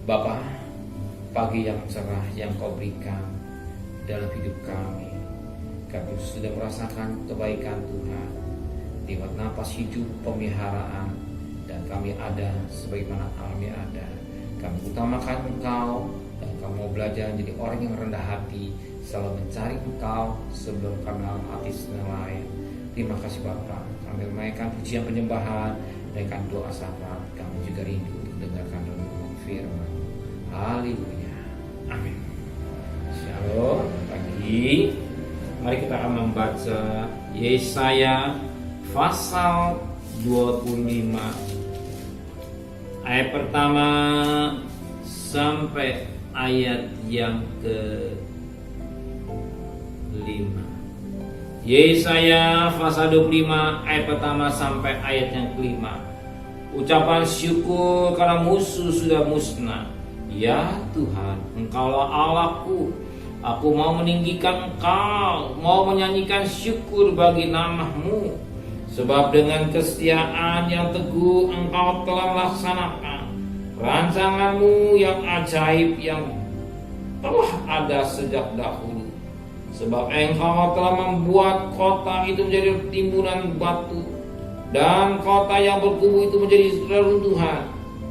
Bapa, pagi yang cerah yang Kau berikan dalam hidup kami sudah merasakan kebaikan Tuhan lewat napas hidup pemeliharaan, dan kami ada sebagaimana kami ada. Kami utamakan Engkau, dan kami mau belajar menjadi orang yang rendah hati, selalu mencari Engkau sebelum kami menghormati yang lain. Terima kasih Bapa. Kami menaikkan pujian penyembahan, menaikkan doa syafaat. Kami juga rindu untuk mendengarkan renungan firman. Haleluya. Amin. Shalom. Pagi. Mari kita akan membaca Yesaya pasal 25 ayat pertama sampai ayat yang ke-5. Yesaya pasal 25 ayat pertama sampai ayat yang ke-5. Ucapan syukur karena musuh sudah musnah. Ya Tuhan, Engkaulah Allahku. Aku mau meninggikan Engkau, mau menyanyikan syukur bagi nama-Mu. Sebab dengan kesetiaan yang teguh Engkau telah melaksanakan rancangan-Mu yang ajaib yang telah ada sejak dahulu. Sebab Engkau telah membuat kota itu menjadi timbunan batu, dan kota yang berkubu itu menjadi reruntuhan.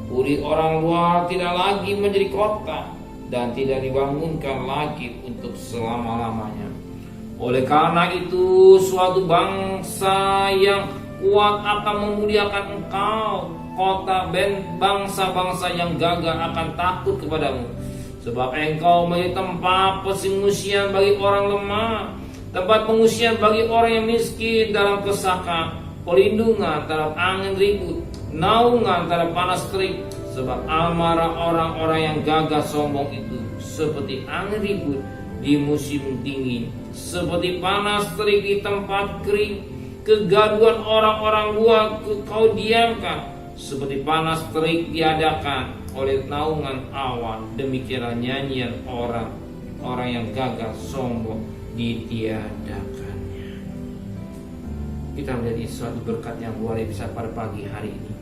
Puri orang luar tidak lagi menjadi kota, dan tidak dibangunkan lagi untuk selama-lamanya. Oleh karena itu, suatu bangsa yang kuat akan memuliakan Engkau. Kota bangsa-bangsa yang gagah akan takut kepadamu. Sebab Engkau menjadi tempat pengungsian bagi orang lemah, tempat pengungsian bagi orang yang miskin dalam kesakan, pelindungan terhadap angin ribut, naungan terhadap panas terik. Sebab amarah orang-orang yang gagah sombong itu seperti angin ribut di musim dingin, seperti panas terik di tempat kering. Kegaduhan orang-orang luar Kau diamkan, seperti panas terik diadakan oleh naungan awan. Demikianlah nyanyian orang yang gagah sombong ditiadakannya. Kita melihat suatu berkat yang luar biasa pada pagi hari ini.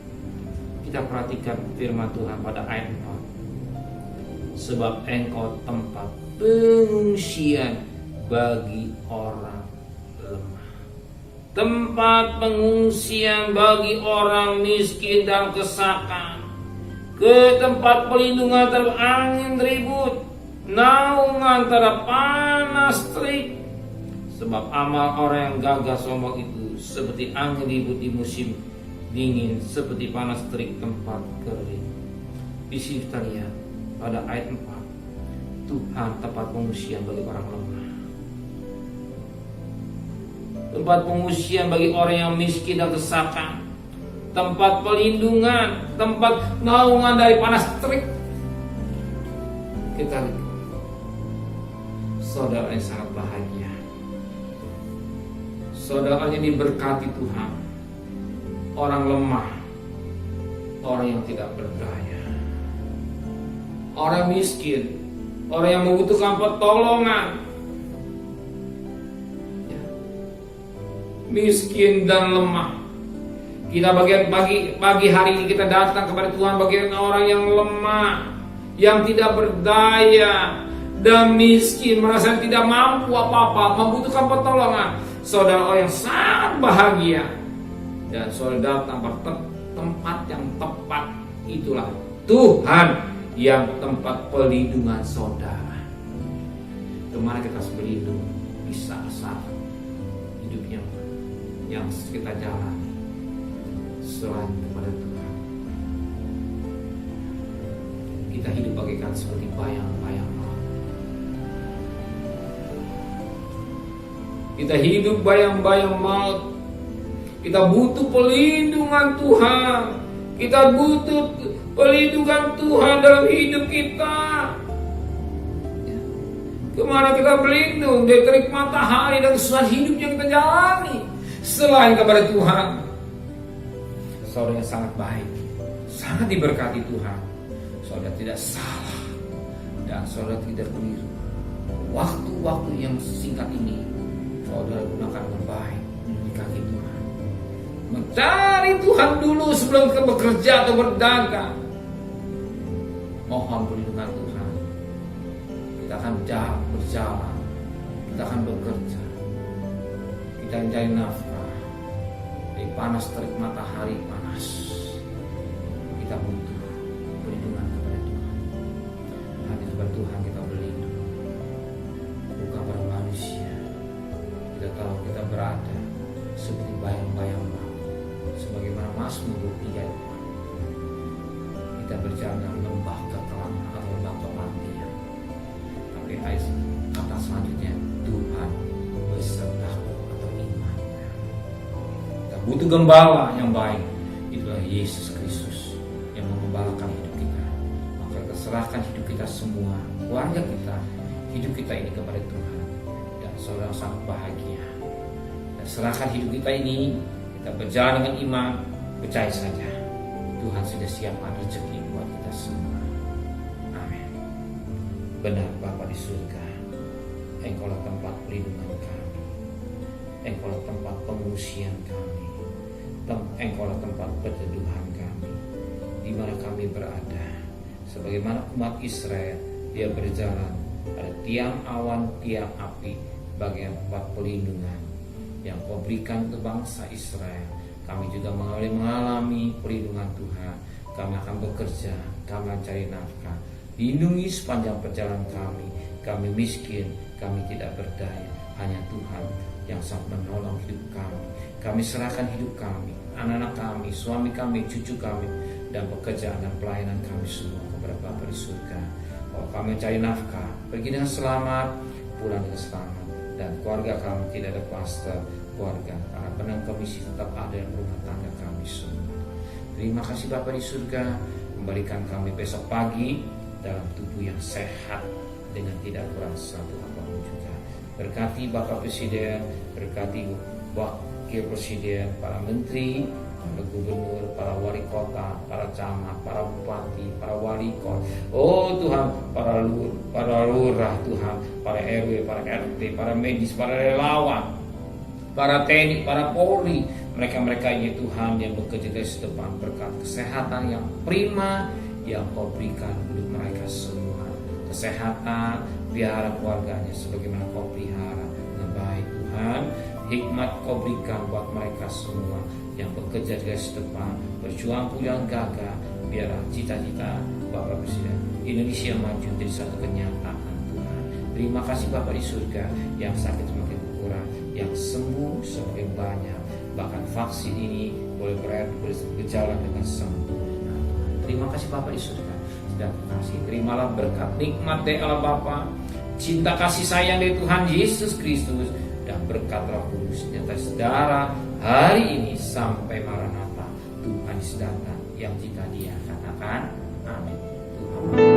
Kita perhatikan firman Tuhan pada ayat 4. Sebab Engkau tempat pengungsian bagi orang lemah, tempat pengungsian bagi orang miskin dan kesakan, ke tempat pelindungan terhadap angin ribut, naungan terhadap panas terik. Sebab amal orang yang gagah sombong itu seperti angin ribut di musim dingin, seperti panas terik tempat kering. Di sini kita lihat pada ayat 4, Tuhan tempat pengungsian bagi orang lemah, tempat pengungsian bagi orang yang miskin dan kesakan, tempat pelindungan, tempat naungan dari panas terik. Kita lihat saudara yang sangat bahagia, saudaranya diberkati Tuhan. Orang lemah, orang yang tidak berdaya, orang miskin, orang yang membutuhkan pertolongan, ya. Miskin dan lemah. Kita pagi hari ini kita datang kepada Tuhan bagian orang yang lemah, yang tidak berdaya dan miskin, merasa tidak mampu apa-apa, membutuhkan pertolongan. Saudara orang yang sangat bahagia, dan saudara datang pada tempat yang tepat. Itulah Tuhan yang tempat pelindungan saudara. Kemana kita harus berlindung di saat-saat hidup yang kita jalani selain kepada Tuhan. Kita hidup bagaikan seperti bayang-bayang maut. Kita hidup bayang-bayang maut. Kita butuh pelindungan Tuhan. Kita butuh pelindungan Tuhan dalam hidup kita. Kemana kita berlindung? Dari terik matahari dan kesusahan hidup yang kita jalani selain kepada Tuhan. Saudara yang sangat baik, sangat diberkati Tuhan. Saudara tidak salah dan saudara tidak keliru. Waktu-waktu yang singkat ini saudara gunakan dengan baik di kaki Tuhan. Mencari Tuhan dulu sebelum kita bekerja atau berdagang. mohon perlindungan Tuhan. Kita akan berjalan, kita akan bekerja, kita mencari nafkah dari panas terik matahari panas. Kita butuh perlindungan kepada Tuhan. Hanya kepada Tuhan kita berlindung, bukan pada manusia. Kita tahu kita berada seperti bayang-bayang maut, sebagaimana Mazmur 23. Kita berjalan dalam lembah kekelaman atau lembah kematian. Tapi kata selanjutnya, Tuhan besertaku atau iman. Kita butuh gembala yang baik. Itulah Yesus Kristus yang mengembalakan hidup kita. Maka kita serahkan hidup kita semua, keluarga kita, hidup kita ini kepada Tuhan. Dan saudara sangat bahagia. Dan serahkan hidup kita ini, kita berjalan dengan iman, percaya saja Tuhan sudah siapkan rezeki buat kita semua. Amin. Benar Bapa di surga, Engkaulah tempat pelindungan kami, Engkaulah tempat pengungsian kami, Engkaulah tempat perteduhan kami, di mana kami berada. Sebagaimana umat Israel, dia berjalan, ada tiang awan, tiang api, bagian tempat pelindungan yang Kau berikan ke bangsa Israel. Kami juga mengalami perlindungan Tuhan. Kami akan bekerja, kami akan cari nafkah. Lindungi sepanjang perjalanan kami. Kami miskin, kami tidak berdaya. Hanya Tuhan yang sangat menolong hidup kami. Kami serahkan hidup kami, anak-anak kami, suami kami, cucu kami, dan pekerjaan dan pelayanan kami semua kepada Bapa di surga. Kalau kami cari nafkah, pergi dengan selamat, pulang dengan selamat. Dan keluarga kami tidak ada kluster keluarga, karena benang komisi tetap ada yang rumah tangga kami semua. Terima kasih Bapa di surga, kembalikan kami besok pagi dalam tubuh yang sehat dengan tidak kurang satu apapun juga. Berkati Bapak Presiden, berkati Wakil Presiden, para menteri, para gubernur, para wali kota, para camat, para bupati, para wali kota. Oh Tuhan, para lurah Tuhan, para RW, para RT, para medis, para relawan, para TNI, para Polri, mereka-mereka ini Tuhan yang bekerja dari depan, berkat kesehatan yang prima yang Kau berikan untuk mereka semua. Kesehatan, pelihara keluarganya sebagaimana Kau pelihara dengan baik Tuhan. Hikmat Kau berikan buat mereka semua yang bekerja dari depan, berjuang pulang gagah, biar cita-cita Bapak Presiden Indonesia maju jadi satu kenyataan Tuhan. Terima kasih Bapak di surga, yang sakit semakin berkurang, yang sembuh semakin banyak, bahkan vaksin ini boleh berjalan dengan sempurna. Terima kasih Bapak di surga, sudah kasih. Terimalah berkat nikmat dari Allah Bapa, cinta kasih sayang dari Tuhan Yesus Kristus, dan berkat Roh Kudus nyata saudara hari ini sampai Maranatha. Tuhan Yesus datang yang jika Dia katakan amin. Tuhan